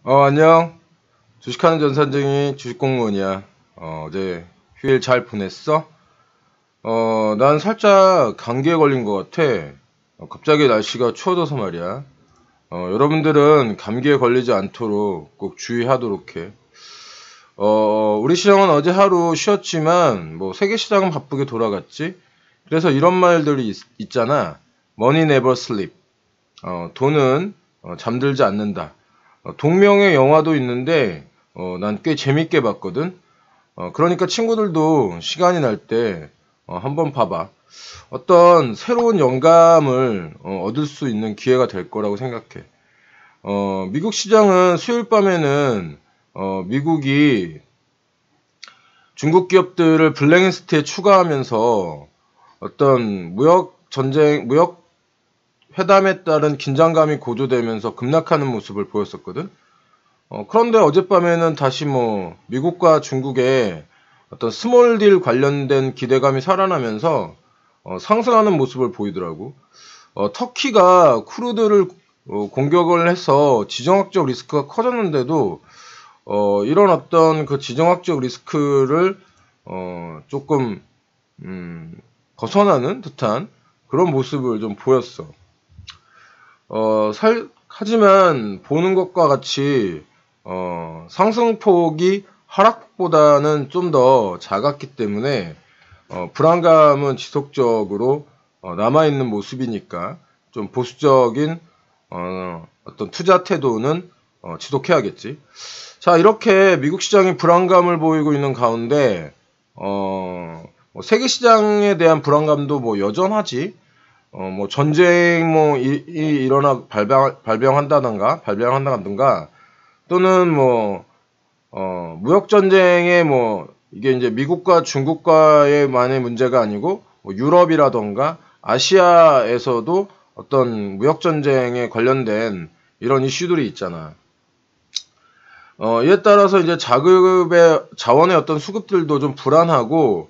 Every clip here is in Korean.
안녕. 주식하는 전산쟁이 주식공무원이야. 어제 휴일 잘 보냈어? 난 살짝 감기에 걸린 것 같아. 갑자기 날씨가 추워져서 말이야. 여러분들은 감기에 걸리지 않도록 꼭 주의하도록 해. 우리 시장은 어제 하루 쉬었지만, 세계 시장은 바쁘게 돌아갔지? 그래서 이런 말들이 있잖아. Money never sleep. 돈은 잠들지 않는다. 동명의 영화도 있는데 난 꽤 재밌게 봤거든. 그러니까 친구들도 시간이 날 때 한번 봐봐. 어떤 새로운 영감을 얻을 수 있는 기회가 될 거라고 생각해. 미국 시장은 수요일 밤에는 미국이 중국 기업들을 블랙리스트에 추가하면서 어떤 무역 회담에 따른 긴장감이 고조되면서 급락하는 모습을 보였었거든. 그런데 어젯밤에는 다시 미국과 중국의 어떤 스몰 딜 관련된 기대감이 살아나면서 상승하는 모습을 보이더라고. 터키가 쿠르드를 공격을 해서 지정학적 리스크가 커졌는데도 이런 어떤 그 지정학적 리스크를 조금 벗어나는 듯한 그런 모습을 좀 보였어. 하지만 보는 것과 같이 상승폭이 하락폭보다는 좀 더 작았기 때문에 불안감은 지속적으로 남아있는 모습이니까 좀 보수적인 어떤 투자 태도는 지속해야겠지. 자, 이렇게 미국 시장이 불안감을 보이고 있는 가운데 세계 시장에 대한 불안감도 여전하지. 전쟁, 발병한다던가, 또는 무역전쟁에 이게 이제 미국과 중국과의만의 문제가 아니고, 유럽이라던가, 아시아에서도 어떤 무역전쟁에 관련된 이런 이슈들이 있잖아. 이에 따라서 이제 자원의 어떤 수급들도 좀 불안하고,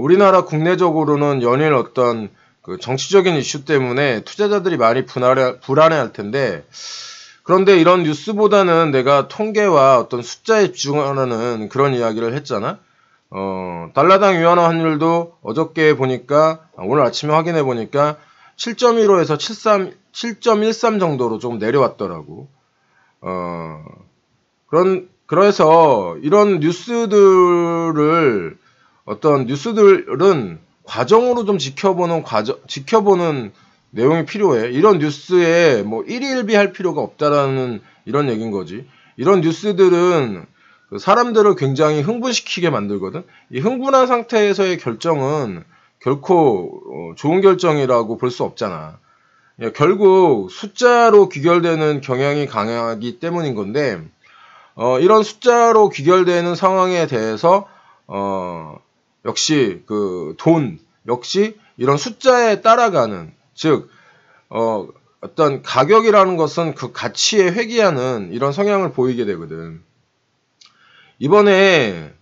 우리나라 국내적으로는 연일 어떤 그 정치적인 이슈 때문에 투자자들이 많이 불안해할 텐데, 그런데 이런 뉴스보다는 내가 통계와 어떤 숫자에 집중하는 그런 이야기를 했잖아. 달러당 위안화 환율도 어저께 보니까, 오늘 아침에 확인해 보니까 7.15에서 7.13 정도로 좀 내려왔더라고. 그래서 이런 뉴스들은 과정으로 좀 지켜보는 내용이 필요해. 이런 뉴스에 일희일비할 필요가 없다라는 이런 얘기인 거지. 이런 뉴스들은 사람들을 굉장히 흥분시키게 만들거든. 이 흥분한 상태에서의 결정은 결코 좋은 결정이라고 볼 수 없잖아. 결국 숫자로 귀결되는 경향이 강하기 때문인 건데, 이런 숫자로 귀결되는 상황에 대해서 역시 돈 역시 이런 숫자에 따라가는, 즉 어떤 가격이라는 것은 그 가치에 회귀하는 이런 성향을 보이게 되거든. 이번에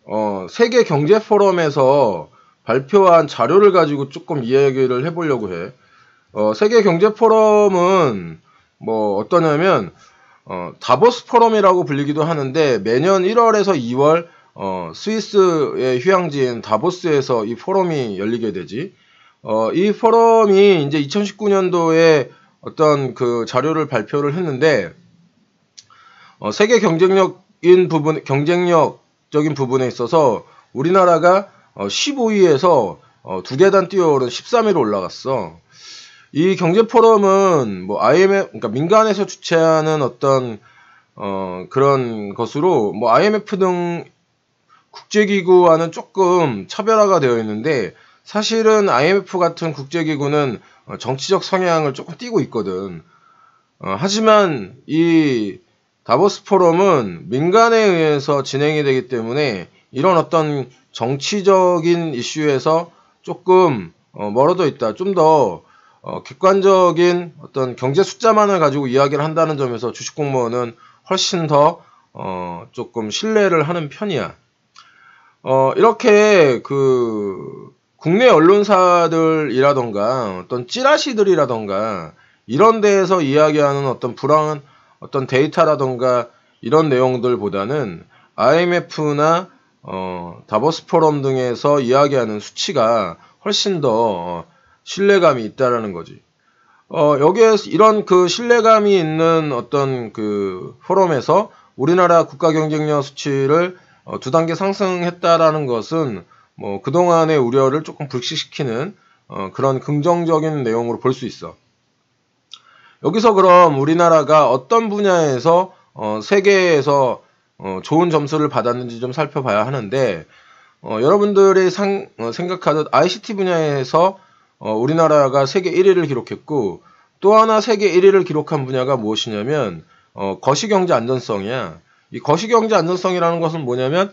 세계 경제 포럼에서 발표한 자료를 가지고 조금 이야기를 해보려고 해. 세계 경제 포럼은 어떠냐면 다보스 포럼이라고 불리기도 하는데, 매년 1월에서 2월 스위스의 휴양지인 다보스에서 이 포럼이 열리게 되지. 이 포럼이 이제 2019년도에 어떤 그 자료를 발표를 했는데, 세계 경쟁적인 부분에 있어서 우리나라가 15위에서 2계단 뛰어오른 13위로 올라갔어. 이 경제 포럼은 IMF, 그러니까 민간에서 주최하는 어떤 그런 것으로 IMF 등 국제기구와는 조금 차별화가 되어 있는데, 사실은 IMF 같은 국제기구는 정치적 성향을 조금 띠고 있거든. 하지만 이 다보스 포럼은 민간에 의해서 진행이 되기 때문에 이런 어떤 정치적인 이슈에서 조금 멀어져 있다. 좀 더 객관적인 어떤 경제 숫자만을 가지고 이야기를 한다는 점에서 주식공무원은 훨씬 더 조금 신뢰를 하는 편이야. 이렇게 국내 언론사들이라던가 어떤 찌라시들이라던가 이런 데에서 이야기하는 어떤 불안한 어떤 데이터라던가 이런 내용들보다는 IMF나 다보스 포럼 등에서 이야기하는 수치가 훨씬 더 신뢰감이 있다라는 거지. 여기에서 이런 그 신뢰감이 있는 어떤 그 포럼에서 우리나라 국가 경쟁력 수치를 2단계 상승했다라는 것은 뭐 그동안의 우려를 조금 불식시키는 그런 긍정적인 내용으로 볼 수 있어. 여기서 그럼 우리나라가 어떤 분야에서 세계에서 좋은 점수를 받았는지 좀 살펴봐야 하는데, 여러분들이 생각하듯 ICT 분야에서 우리나라가 세계 1위를 기록했고, 또 하나 세계 1위를 기록한 분야가 무엇이냐면 거시경제 안전성이야. 이 거시경제 안전성이라는 것은 뭐냐면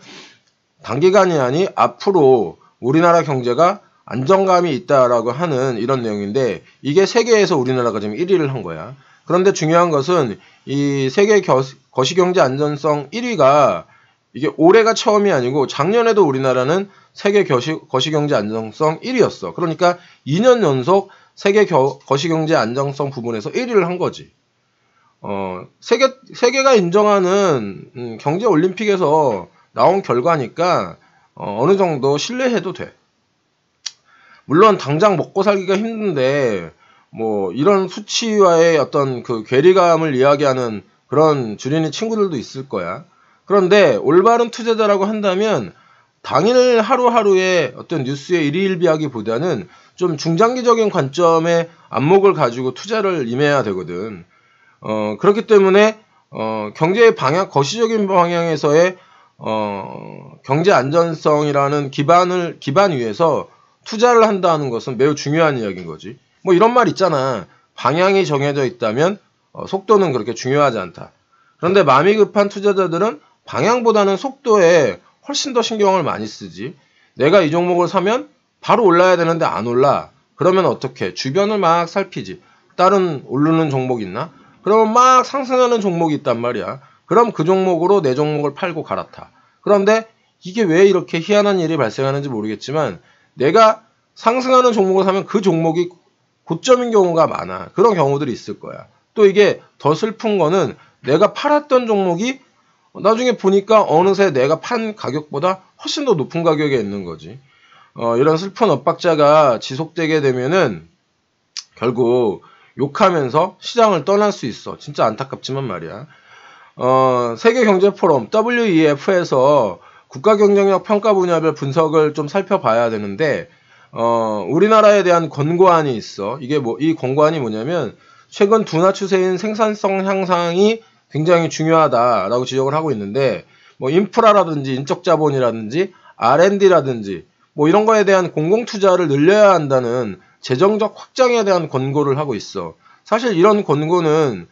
단기간이 아니 앞으로 우리나라 경제가 안정감이 있다라고 하는 이런 내용인데, 이게 세계에서 우리나라가 지금 1위를 한 거야. 그런데 중요한 것은 이 세계 거시경제 안전성 1위가 이게 올해가 처음이 아니고 작년에도 우리나라는 세계 거시경제 안정성 1위였어. 그러니까 2년 연속 세계 거시경제 안정성 부분에서 1위를 한 거지. 세계가 인정하는 경제 올림픽에서 나온 결과니까 어느 정도 신뢰해도 돼. 물론 당장 먹고 살기가 힘든데 뭐 이런 수치와의 어떤 그 괴리감을 이야기하는 그런 주린이 친구들도 있을 거야. 그런데 올바른 투자자라고 한다면 당일 하루하루의 어떤 뉴스의 일희일비하기보다는 좀 중장기적인 관점의 안목을 가지고 투자를 임해야 되거든. 그렇기 때문에 경제의 방향, 거시적인 방향에서의 경제 안전성이라는 기반 위에서 투자를 한다는 것은 매우 중요한 이야기인 거지. 뭐 이런 말 있잖아. 방향이 정해져 있다면 속도는 그렇게 중요하지 않다. 그런데 마음이 급한 투자자들은 방향보다는 속도에 훨씬 더 신경을 많이 쓰지. 내가 이 종목을 사면 바로 올라야 되는데 안 올라. 그러면 어떻게? 주변을 막 살피지. 다른 오르는 종목 있나? 그러면 막 상승하는 종목이 있단 말이야. 그럼 그 종목으로 내 종목을 팔고 갈아타. 그런데 이게 왜 이렇게 희한한 일이 발생하는지 모르겠지만 내가 상승하는 종목을 사면 그 종목이 고점인 경우가 많아. 그런 경우들이 있을 거야. 또 이게 더 슬픈 거는 내가 팔았던 종목이 나중에 보니까 어느새 내가 판 가격보다 훨씬 더 높은 가격에 있는 거지. 이런 슬픈 엇박자가 지속되게 되면은 결국 욕하면서 시장을 떠날 수 있어. 진짜 안타깝지만 말이야. 세계경제포럼 WEF에서 국가경쟁력 평가 분야별 분석을 좀 살펴봐야 되는데, 우리나라에 대한 권고안이 있어. 이 권고안이 뭐냐면, 최근 둔화 추세인 생산성 향상이 굉장히 중요하다라고 지적을 하고 있는데, 뭐, 인프라라든지, 인적 자본이라든지, R&D라든지, 뭐, 이런 거에 대한 공공투자를 늘려야 한다는 재정적 확장에 대한 권고를 하고 있어. 사실 이런 권고는,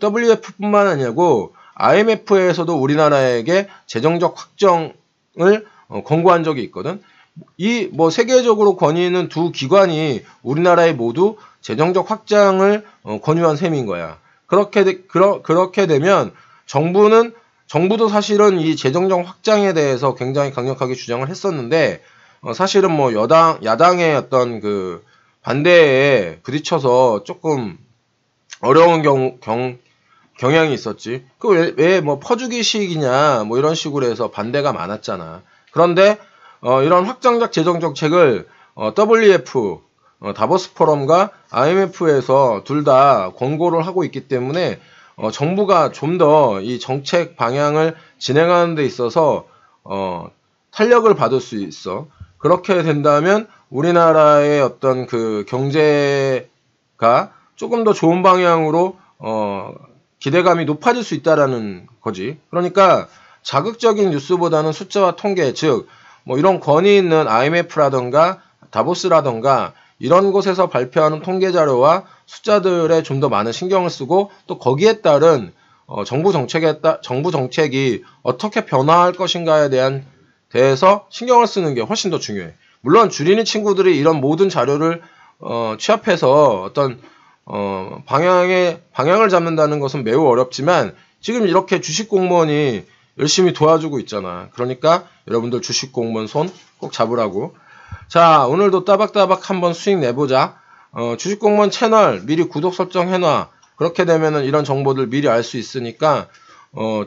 WF뿐만 아니고, IMF에서도 우리나라에게 재정적 확정을 권고한 적이 있거든. 뭐 세계적으로 권위있는 두 기관이 우리나라에 모두 재정적 확장을 권유한 셈인 거야. 그렇게 되면 정부도 사실은 이 재정적 확장에 대해서 굉장히 강력하게 주장을 했었는데, 사실은 뭐 야당의 어떤 그 반대에 부딪혀서 조금 어려운 경향이 있었지. 왜 뭐 퍼주기식이냐 뭐 이런 식으로 해서 반대가 많았잖아. 그런데 이런 확장적 재정 정책을 WF 다보스 포럼과 IMF에서 둘 다 권고를 하고 있기 때문에 정부가 좀 더 이 정책 방향을 진행하는 데 있어서 탄력을 받을 수 있어. 그렇게 된다면 우리나라의 어떤 그 경제가 조금 더 좋은 방향으로 기대감이 높아질 수 있다라는 거지. 그러니까 자극적인 뉴스보다는 숫자와 통계, 즉 뭐 이런 권위 있는 IMF라던가 다보스라던가 이런 곳에서 발표하는 통계 자료와 숫자들에 좀 더 많은 신경을 쓰고, 또 거기에 따른 정부 정책이 어떻게 변화할 것인가에 대해서 신경을 쓰는 게 훨씬 더 중요해. 물론 주린이 친구들이 이런 모든 자료를 취합해서 어떤 방향을 잡는다는 것은 매우 어렵지만, 지금 이렇게 주식 공무원이 열심히 도와주고 있잖아. 그러니까 여러분들 주식 공무원 손 꼭 잡으라고. 자, 오늘도 따박따박 한번 수익 내보자. 주식 공무원 채널 미리 구독 설정해놔. 그렇게 되면은 이런 정보들 미리 알 수 있으니까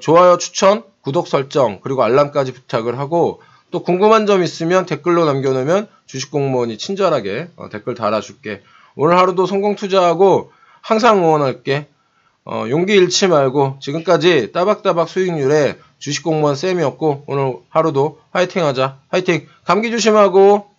좋아요, 추천, 구독 설정, 그리고 알람까지 부탁을 하고, 또 궁금한 점 있으면 댓글로 남겨놓으면 주식공무원이 친절하게 댓글 달아줄게. 오늘 하루도 성공 투자하고 항상 응원할게. 용기 잃지 말고 지금까지 따박따박 수익률에 주식공무원 쌤이었고, 오늘 하루도 화이팅 하자. 화이팅! 감기 조심하고.